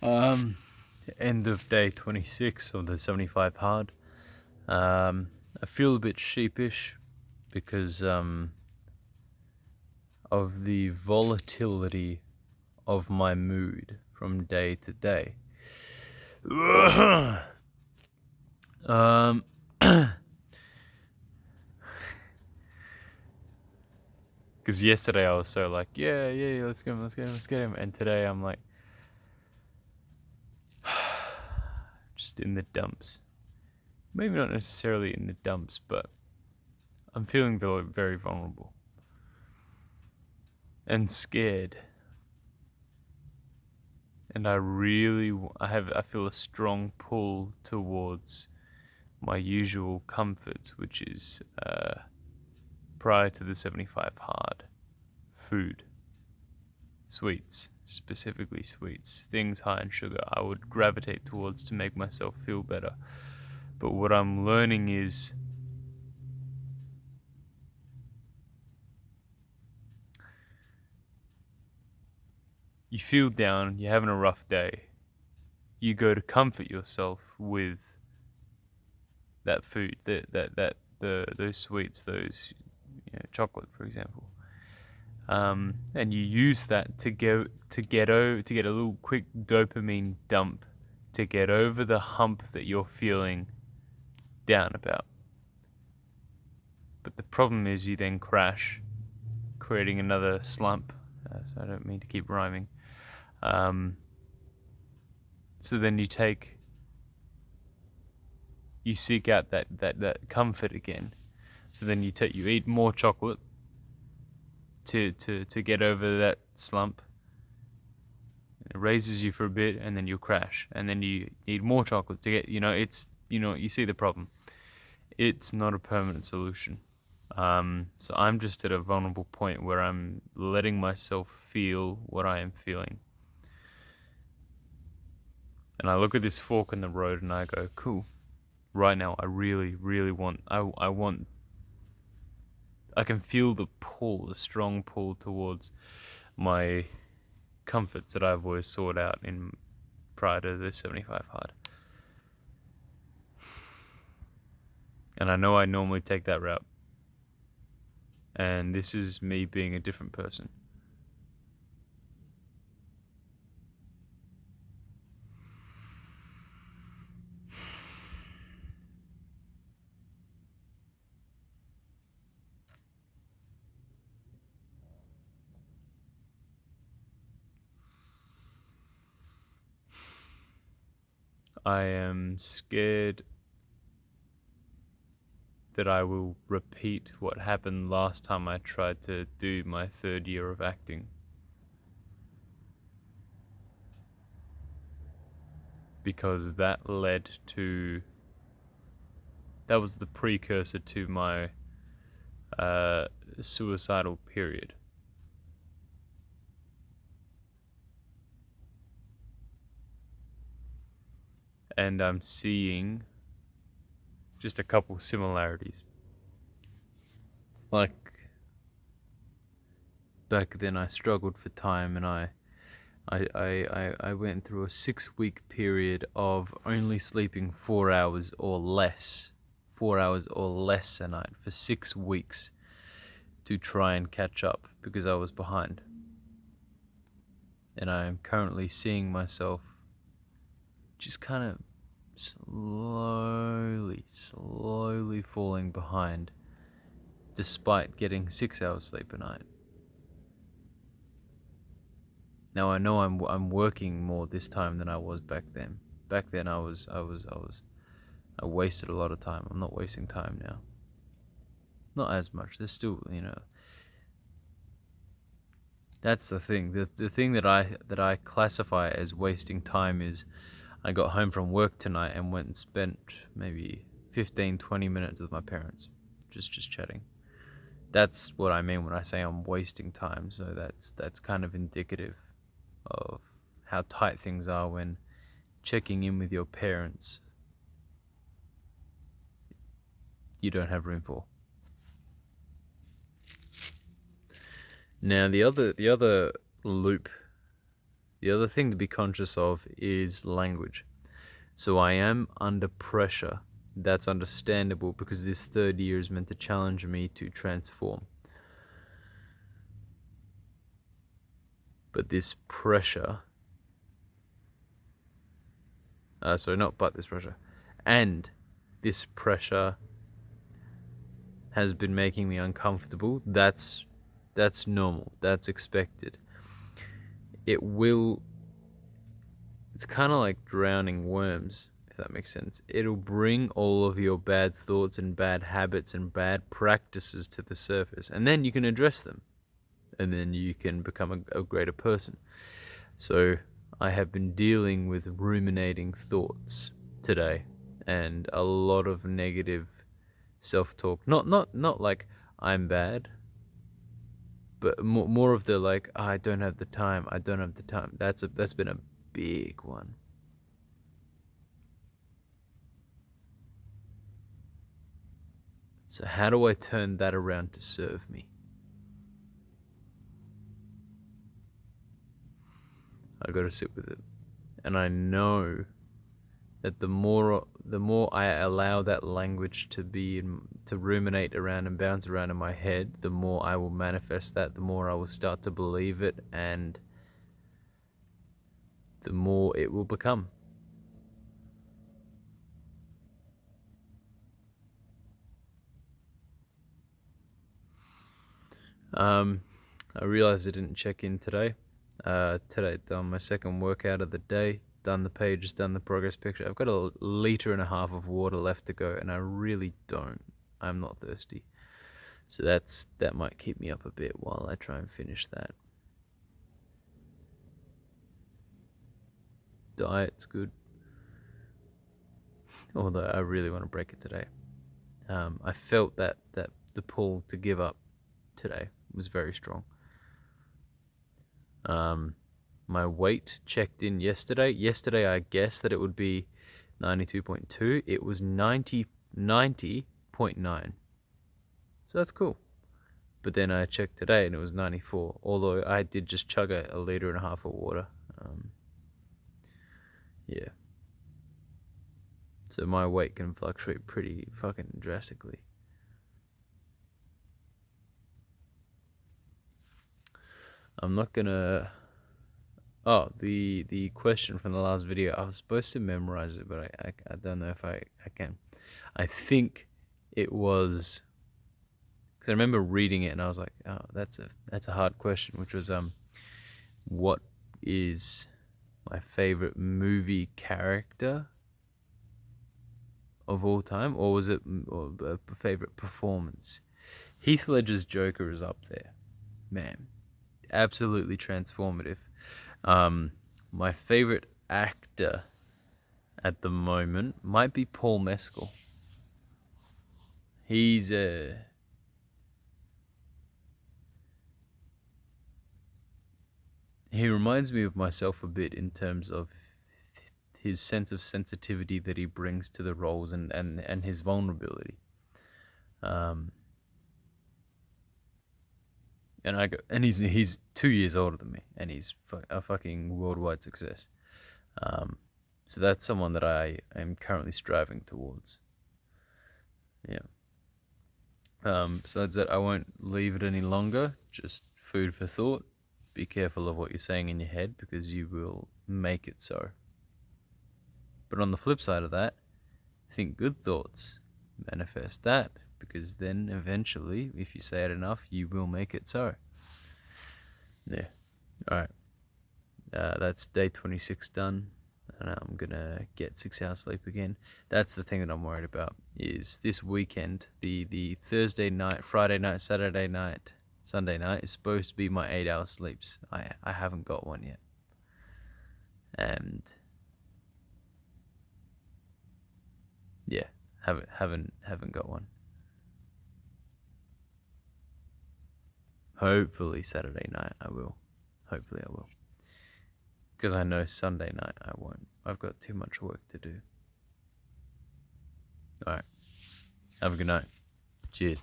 Um, End of day 26 of the 75 hard. I feel a bit sheepish because of the volatility of my mood from day to day. um, because yesterday I was so like, yeah, let's get him, and today I'm like, just in the dumps. Maybe not necessarily in the dumps, but I'm feeling very vulnerable and scared. And I feel a strong pull towards my usual comforts, which is prior to the 75 hard, food, sweets, specifically sweets, things high in sugar. I would gravitate towards to make myself feel better. But what I'm learning is you feel down, you're having a rough day, you go to comfort yourself with that food, those sweets, those chocolate, for example, and you use that to get a little quick dopamine dump to get over the hump that you're feeling down about. But the problem is you then crash, creating another slump. So I don't mean to keep rhyming. So then you seek out that comfort again. So then you eat more chocolate to get over that slump. It raises you for a bit, and then you'll crash, and then you need more chocolate to get. You see the problem. It's not a permanent solution. So I'm just at a vulnerable point where I'm letting myself feel what I am feeling. And I look at this fork in the road and I go, cool. Right now, I really, really want. I can feel the strong pull towards my comforts that I've always sought out in prior to the 75 hard. And I know I normally take that route. And this is me being a different person. I am scared that I will repeat what happened last time I tried to do my third year of acting. Because that was the precursor to my suicidal period. And I'm seeing just a couple similarities. Like, back then I struggled for time, and I went through a 6-week period of only sleeping 4 hours or less a night for 6 weeks to try and catch up because I was behind. And I am currently seeing myself just kind of slowly falling behind despite getting 6 hours sleep a night. Now I know I'm working more this time than I was back then. Back then I wasted a lot of time. I'm not wasting time now. Not as much. There's still, that's the thing. The thing that I classify as wasting time is I got home from work tonight and went and spent maybe 15-20 minutes with my parents, just chatting. That's what I mean when I say I'm wasting time. So that's kind of indicative of how tight things are when checking in with your parents you don't have room for. Now the other loop The other thing to be conscious of is language. So I am under pressure. That's understandable because this third year is meant to challenge me to transform. But this pressure, and this pressure has been making me uncomfortable. That's normal. That's expected. It's kind of like drowning worms, if that makes sense. It'll bring all of your bad thoughts and bad habits and bad practices to the surface, and then you can address them, and then you can become a greater person. So I have been dealing with ruminating thoughts today, and a lot of negative self-talk. Not like I'm bad, but more of the like, I don't have the time. That's been a big one. So how do I turn that around to serve me? I got to sit with it, and I know that the more I allow that language to ruminate around and bounce around in my head, the more I will manifest that, the more I will start to believe it, and the more it will become. I realized I didn't check in today. Today I've done my second workout of the day, done the pages, done the progress picture. I've got 1.5 liters of water left to go, and I really don't. I'm not thirsty. So that might keep me up a bit while I try and finish that. Diet's good. Although I really want to break it today. I felt that the pull to give up today was very strong. My weight checked in yesterday. Yesterday I guessed that it would be 92.2. It was 90.9. So that's cool. But then I checked today and it was 94. Although I did just chug 1.5 liters of water. Yeah. So my weight can fluctuate pretty fucking drastically. I'm not gonna... Oh, the question from the last video, I was supposed to memorize it, but I don't know if I can. I think it was... Because I remember reading it and I was like, oh, that's a hard question, which was, what is my favorite movie character of all time? Or was it a favorite performance? Heath Ledger's Joker is up there. Man, absolutely transformative. My favorite actor at the moment might be Paul Mescal. He reminds me of myself a bit in terms of his sense of sensitivity that he brings to the roles and his vulnerability. And he's 2 years older than me, and he's a fucking worldwide success. So that's someone that I am currently striving towards. Yeah. Besides that, I won't leave it any longer. Just food for thought. Be careful of what you're saying in your head, because you will make it so. But on the flip side of that, think good thoughts. Manifest that, because then eventually, if you say it enough, you will make it so. Yeah. Alright. That's day 26 done. And I'm gonna get 6 hours sleep again. That's the thing that I'm worried about, is this weekend, the Thursday night, Friday night, Saturday night, Sunday night is supposed to be my 8-hour sleeps. I haven't got one yet. And yeah, haven't got one. Hopefully Saturday night I will. Hopefully I will. Because I know Sunday night I won't. I've got too much work to do. Alright. Have a good night. Cheers.